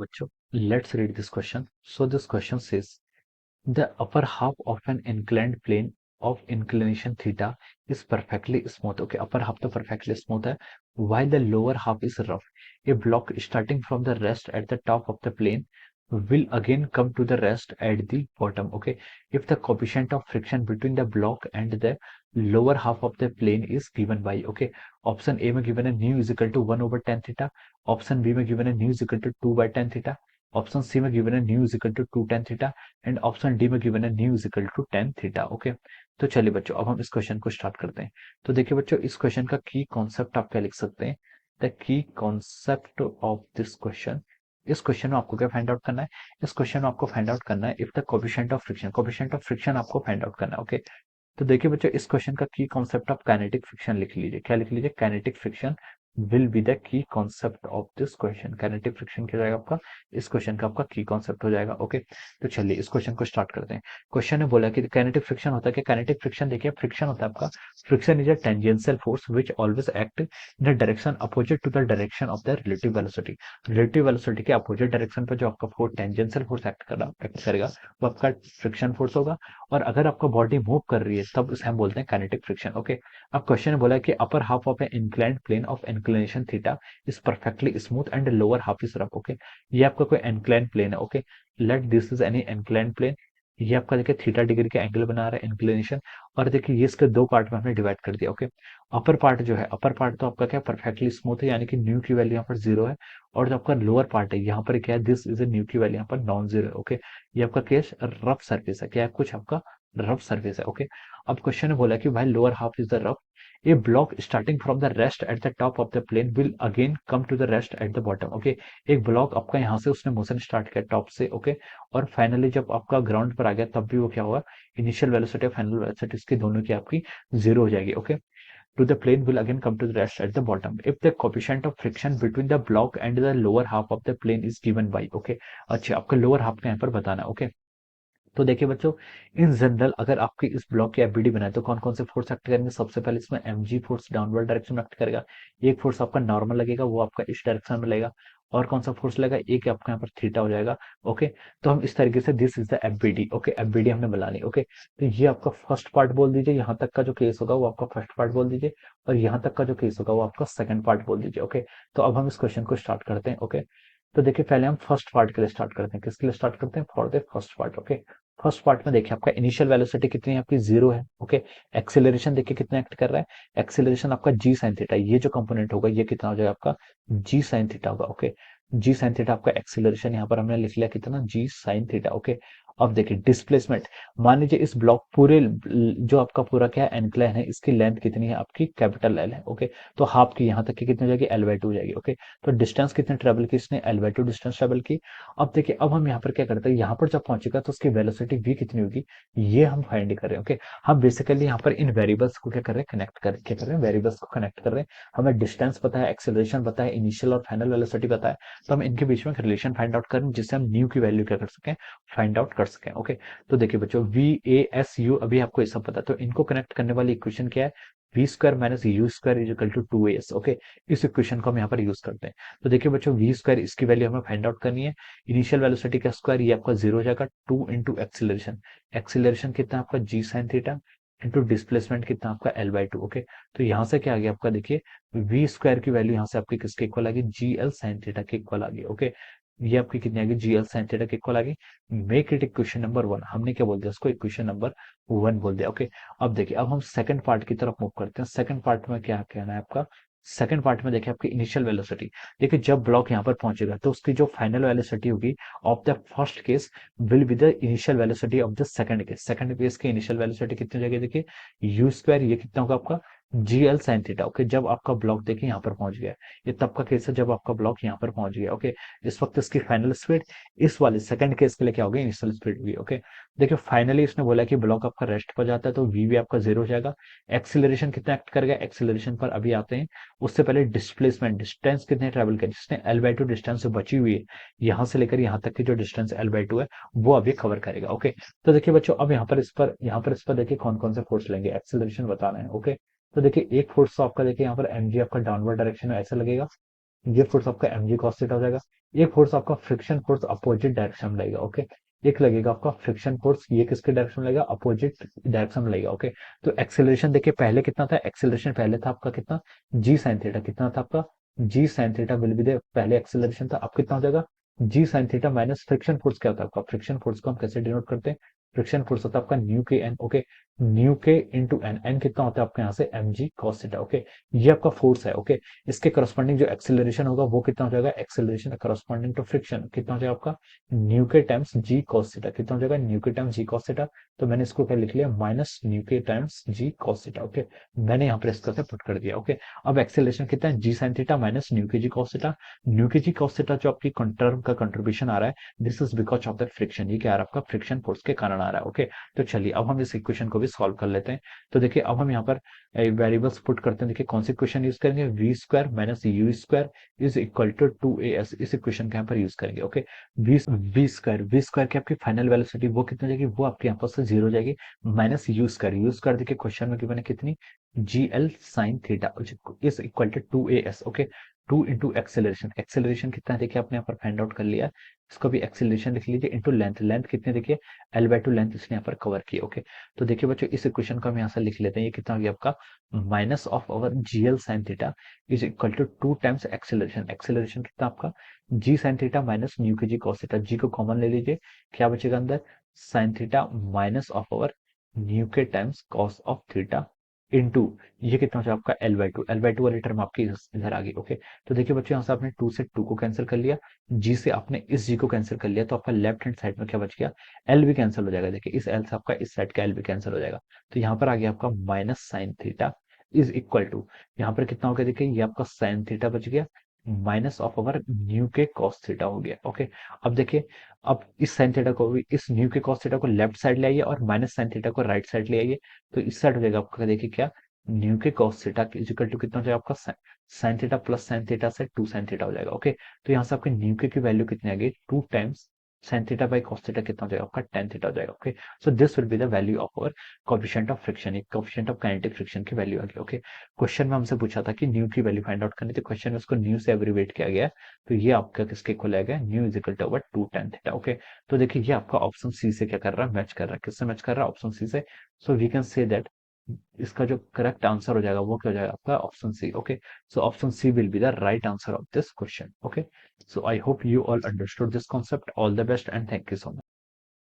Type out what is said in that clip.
बच्चों, let's read this question. So this question says the upper half of an inclined plane of inclination theta is perfectly smooth. Okay, upper half तो perfectly smooth है, while the lower half is rough. A block starting from the rest at the top of the plane will again come to the rest at the bottom. Okay, if the coefficient of friction between the block and the lower half of the plane is given by, okay, option A में given है nu is equal to 1 over tan theta, option B में given है nu is equal to 2 by tan theta, option C में given है mu is equal to 2 tan theta and option D में given है mu is equal to tan theta. Okay, तो चलिए बच्चों अब हम इस क्वेश्चन को स्टार्ट करते हैं। तो देखिए बच्चों, इस क्वेश्चन का की कॉन्सेप्ट आप क्या लिख सकते हैं, the key concept of this question. इस क्वेश्चन में आपको क्या फाइंड आउट करना है, इस क्वेश्चन में आपको फाइंड आउट करना है if the coefficient of friction आपको फाइंड आउट करना है। ओके, तो देखिए बच्चों, इस क्वेश्चन का की कॉन्सेप्ट ऑफ काइनेटिक फ्रिक्शन लिख लीजिए। क्या लिख लीजिए, kinetic friction will be the key concept of this question. Kinetic friction क्या जाएगा आपका, इस क्वेश्चन का आपका की कॉन्सेप्ट हो जाएगा। ओके, तो चलिए इस क्वेश्चन को स्टार्ट करते हैं। क्वेश्चन ने बोला कि काइनेटिक फ्रिक्शन होता है क्या, काइनेटिक फ्रिक्शन देखिए, फ्रिक्शन होता है आपका, friction is a tangential force which always act in a direction opposite to the direction of the relative velocity. Relative velocity के अपोजिट डायरेक्शन पर जो आपका फोर्स, टेंजेंशियल फोर्स एक्ट करेगा वो आपका फ्रिक्शन फोर्स होगा। और अगर आपका बॉडी मूव कर रही है तब उसे हम बोलते हैं काइनेटिक फ्रिक्शन। ओके, अब क्वेश्चन बोला है कि upper half of a inclined plane of inclination theta is perfectly smooth and lower half is rough. Okay, ये आपका कोई इंक्लाइंड प्लेन है। Okay, let this is any inclined plane. ये आपका देखिए थीटा डिग्री का एंगल बना रहा है इंक्लिनेशन, और देखिए ये इसके दो पार्ट में हमने डिवाइड कर दिया। ओके, अपर पार्ट जो है, अपर पार्ट तो आपका क्या परफेक्टली स्मूथ है, यानी कि न्यू की वैल्यू यहाँ पर 0 है। और जो आपका लोअर पार्ट है यहाँ पर क्या है, दिस इज ए न्यू की वैल्यू यहाँ पर नॉन जीरो है। ओके, ये आपका केस रफ सरफेस है, क्या है, कुछ आपका रफ सरफेस है। ओके, अब क्वेश्चन ने बोला कि भाई lower half is the rough, a block starting from the rest at the top of the plane will again come to the rest at the bottom। Okay, एक block आपका यहाँ से उसने मोशन स्टार्ट किया टॉप से। Okay, और finally जब आपका ग्राउंड पर आ गया तब भी वो क्या होगा, इनिशियल वेलोसिटी और फाइनल वेलोसिटी इसकी दोनों की आपकी जीरो हो जाएगी। Okay, to the plane will again come to the rest at the bottom if the coefficient of friction between the block and the lower half of the plane is given by। Okay, अच्छा आपका lower half का यहाँ पर बताना है। Okay, तो देखिए बच्चों, इन जनरल अगर आपके इस ब्लॉक की एफबीडी बनाए तो कौन कौन से फोर्स एक्ट करेंगे, सबसे पहले इसमें एमजी फोर्स डाउनवर्ड डायरेक्शन में एक्ट करेगा, एक फोर्स आपका नॉर्मल लगेगा वो आपका इस डायरेक्शन में लगेगा, और कौन सा फोर्स लगेगा, एक आपका यहाँ पर थीटा हो जाएगा। ओके, तो हम इस तरीके से this is the FBD. Okay, FBD हमने बना ली। ओके, तो ये आपका फर्स्ट पार्ट बोल दीजिए, यहाँ तक का जो केस होगा वो आपका फर्स्ट पार्ट बोल दीजिए, और यहाँ तक का जो केस होगा वो आपका सेकंड पार्ट बोल दीजिए। ओके, तो अब हम इस क्वेश्चन को स्टार्ट करते हैं। ओके, तो देखिए पहले हम फर्स्ट पार्ट के लिए स्टार्ट करते हैं, किसके लिए स्टार्ट करते हैं, for the first part. Okay, first part में देखिए आपका इनिशियल वेलोसिटी कितनी है, आपकी जीरो है। ओके, एक्सेलरेशन देखिए कितना एक्ट कर रहा है, एक्सेलरेशन आपका जी साइन थीटा, ये जो कंपोनेंट होगा ये कितना हो जाएगा आपका जी साइन थीटा होगा। ओके, जी साइन थीटा आपका एक्सेलरेशन यहाँ पर हमने लिख लिया कितना, जी साइन थीटा। ओके, अब देखिए डिस्प्लेसमेंट, मान लीजिए इस ब्लॉक पूरे जो आपका पूरा क्या है एनक्लाइन है, इसकी लेंथ कितनी है आपकी कैपिटल एल है। ओके, तो हाफ की यहाँ तक की कितनी हो जाएगी, एल बाई टू हो जाएगी। ओके, तो डिस्टेंस कितने ट्रेवल की इसने, L by two distance travel की। अब देखिए अब हम यहाँ पर क्या करते हैं, यहाँ पर जब पहुंचेगा तो उसकी वेलोसिटी v कितनी होगी, ये हम फाइंड कर रहे हैं। ओके, हम बेसिकली यहाँ पर इन वेरिएबल्स को क्या कर रहे हैं, कनेक्ट कर क्या कर रहे हैं, वेरिएबल्स को कनेक्ट कर रहे हैं। हमें डिस्टेंस पता है, एक्सेलरेशन पता है, इनिशियल और फाइनल वेलोसिटी पता है, तो हम इनके बीच में रिलेशन फाइंड आउट करें जिससे हम न्यू की वैल्यू क्या कर सकें, फाइंड आउट कर सकें। ओके, तो देखिए बच्चों, वी ए एस यू अभी आपको ये सब पता है, तो इनको कनेक्ट करने वाली इक्वेशन क्या है, v square minus u square is equal to 2as। Okay, इस इक्वेशन को हम यहाँ पर यूज करते हैं। तो देखिए बच्चों, वी स्क्वायर इसकी वैल्यू हमें फाइंड आउट करनी है, इनिशियल वेलोसिटी का स्क्वायर ये आपका जीरो हो जाएगा, 2 इंटू एक्सिलरेशन, एक्सिलरेशन कितना आपका g sine theta into displacement कितना आपका एल बाई टू। ओके, तो यहाँ से क्या आ गया आपका, देखिए वी स्क्वायर की वैल्यू यहाँ से आपकी किसके इक्वल आ गई, जी एल साइन थीटा के इक्वल आ गई। ओके, ये आपकी कितनी आ गई, जी एल साइन थीटा के इक्वल आ गई। Make it equation number one, हमने क्या बोल दिया उसको, इक्वेशन नंबर वन बोल दिया। ओके, अब देखिए अब हम सेकंड पार्ट की तरफ मूव करते हैं। सेकंड पार्ट में क्या कहना है आपका, सेकंड पार्ट में देखिए आपकी इनिशियल वेलोसिटी, देखिए जब ब्लॉक यहाँ पर पहुंचेगा तो उसकी जो फाइनल वेलोसिटी होगी of the first case will be the initial velocity of the second case. Second case की इनिशियल वेलोसिटी कितनी हो जाएगी, देखिए यू स्क्वायर, ये कितना होगा आपका जी एल साइन थीटा। ओके, जब आपका ब्लॉक देखिए यहाँ पर पहुंच गया, ये तब का केस है जब आपका ब्लॉक यहाँ पर पहुंच गया। ओके, इस वक्त इसकी फाइनल स्पीड इस वाले सेकंड केस के लिए क्या होगी, इनिशियल स्पीड होगी। ओके, देखिए फाइनली इसने बोला कि ब्लॉक आपका रेस्ट पर जाता है तो वी भी आपका जीरो हो जाएगा। एक्सिलरेशन कितना एक्ट करेगा, एक्सिलरेशन पर अभी आते हैं, उससे पहले डिस्प्लेसमेंट, डिस्टेंस कितने ट्रेवल किया, जिसने एल बाई टू डिस्टेंस से बची हुई है यहाँ से लेकर यहाँ तक की जो डिस्टेंस एल बाई टू है वो अभी कवर करेगा। ओके, तो देखिए बच्चों अब यहाँ पर इस पर देखिए कौन कौन से फोर्स लेंगे, एक्सिलरेशन बताना है। ओके, तो देखिए एक फोर्स तो आपका देखिए यहाँ पर एमजी आपका डाउनवर्ड डायरेक्शन में ऐसा लगेगा, ये फोर्स आपका mg cos थीटा हो जाएगा। एक फोर्स आपका फ्रिक्शन फोर्स अपोजिट डायरेक्शन में लगेगा, ओके। एक लगेगा आपका फ्रिक्शन फोर्स, ये किसके डायरेक्शन में लगेगा, अपोजिट डायरेक्शन में लगेगा, ओके। तो एक्सेलरेशन देखिए पहले कितना था, एक्सेलरेशन पहले था आपका कितना, जी साइन थीटा, कितना था आपका, g sine theta will be the पहले एक्सेलरेशन था, अब कितना हो जाएगा, g sine theta minus friction force, क्या होता है आपका फ्रिक्शन फोर्स को हम कैसे डिनोट करते हैं, फ्रिक्शन फोर्स होता है आपका mu k N, okay. Mu k into N, N कितना होता है आपका यहाँ से m g cos theta, okay. ये आपका फोर्स है, ओके। इसके करस्पॉन्डिंग जो एक्सेलरेशन होगा वो कितना हो जाएगा, एक्सेलरेशन करस्पॉन्डिंग टू फ्रिक्शन कितना हो जाएगा आपका, न्यू के टाइम्स जी कॉस थीटा, कितना हो जाएगा, न्यू के टाइम्स जी कॉस थीटा। तो मैंने इसको क्या लिख लिया, माइनस न्यू के टाइम्स जी कॉस थीटा, ओके। मैंने यहाँ पर इसका से पुट कर दिया, ओके। अब एक्सेलरेशन कितना है, जी sine theta minus mu k g cos theta. New k g cos theta जो आपकी टर्म का कंट्रीब्यूशन आ रहा है, this is because of the friction, ये क्या आ रहा है आपका, फ्रिक्शन फोर्स के कारण आ रहा है, ओके। तो चलिए अब हम इस इक्वेशन को भी सॉल्व कर लेते हैं। तो देखिए अब हम यहाँ पर वेरिएबल्स पुट करते हैं, देखिए कौन सी इक्वेशन यूज करेंगे, v square minus u square is equal to 2as, इस इक्वेशन के यहाँ पर यूज करेंगे, ओके। वी स्क्वायर की आपकी फाइनल वेलोसिटी वो कितनी हो जाएगी, वो आपके यहाँ पर से जीरो हो जाएगी, माइनस यू स्क्वायर देखिए क्वेश्चन में गिवन है कितनी, g l sine theta is equal to 2as, okay. 2 into acceleration, acceleration कितना है देखिए आपने यहाँ पर फाइंड आउट कर लिया है, इसको भी एक्सेलरेशन लिख लीजिए, इंटू लेंथ, लेंथ कितनी देखिए L/2 लेंथ इसने यहाँ पर कवर की, ओके। तो देखिए बच्चों इस इक्वेशन को हम यहाँ से लिख लेते हैं, ये कितना हो गया आपका, minus of our g l sine theta is equal to 2 times acceleration, acceleration कितना आपका, g sine theta minus mu k g cos theta, जी को कॉमन ले लीजिए, क्या बचेगा अंदर, sine theta minus of our new k times cos of theta into, ये कितना हो जाएगा आपका L/2, L/2 वाली टर्म आपकी इधर आ गई, ओके। तो देखिए बच्चों यहाँ से आपने 2 से 2 को कैंसिल कर लिया, जी से आपने इस जी को कैंसिल कर लिया, तो आपका लेफ्ट हैंड साइड में क्या बच गया, एल भी कैंसिल हो जाएगा, देखिए इस एल से आपका इस साइड का एल भी कैंसिल हो जाएगा। तो यहाँ पर आ गया आपका minus sine theta is equal to, यहाँ पर कितना हो गया देखिए, ये आपका साइन थीटा बच गया माइनस ऑफ अवर न्यू के कॉस थीटा हो गया, ओके। अब देखिए, अब इस साइन थीटा को भी, इस न्यू के कॉस थीटा को लेफ्ट साइड ले आइए और माइनस साइन थीटा को राइट साइड ले आइए, तो इस साइड हो जाएगा आपका देखिए क्या, न्यू के कॉस थीटा इक्वल टू कितना हो जाएगा आपका, sine theta plus sine theta से 2 साइन थीटा हो जाएगा, ओके। तो यहाँ से आपके न्यू के की वैल्यू कितनी आ गई, 2 times sine theta by cos theta कितना हो जाएगा आपका, tan थीटा हो जाएगा, okay. So this will be the value of our coefficient of friction, एक कोएफिशिएंट ऑफ काइनेटिक फ्रिक्शन की वैल्यू आ गई, ओके। क्वेश्चन में हमसे पूछा था कि न्यू की वैल्यू फाइंड आउट करनी थी, क्वेश्चन में उसको न्यू से एब्रीवेट किया गया है, तो ये आपका किसके इक्वल आएगा, mu is equal to over 2 tan theta, okay. तो देखिए ये आपका ऑप्शन सी से क्या कर रहा है, मैच कर रहा है, किससे मैच कर रहा है, ऑप्शन सी से। So we can say that इसका जो करेक्ट आंसर हो जाएगा वो क्या हो जाएगा आपका, option C, okay. So option C will be the right answer of this question. Okay. So I hope you all understood this concept. All the best and thank you so much.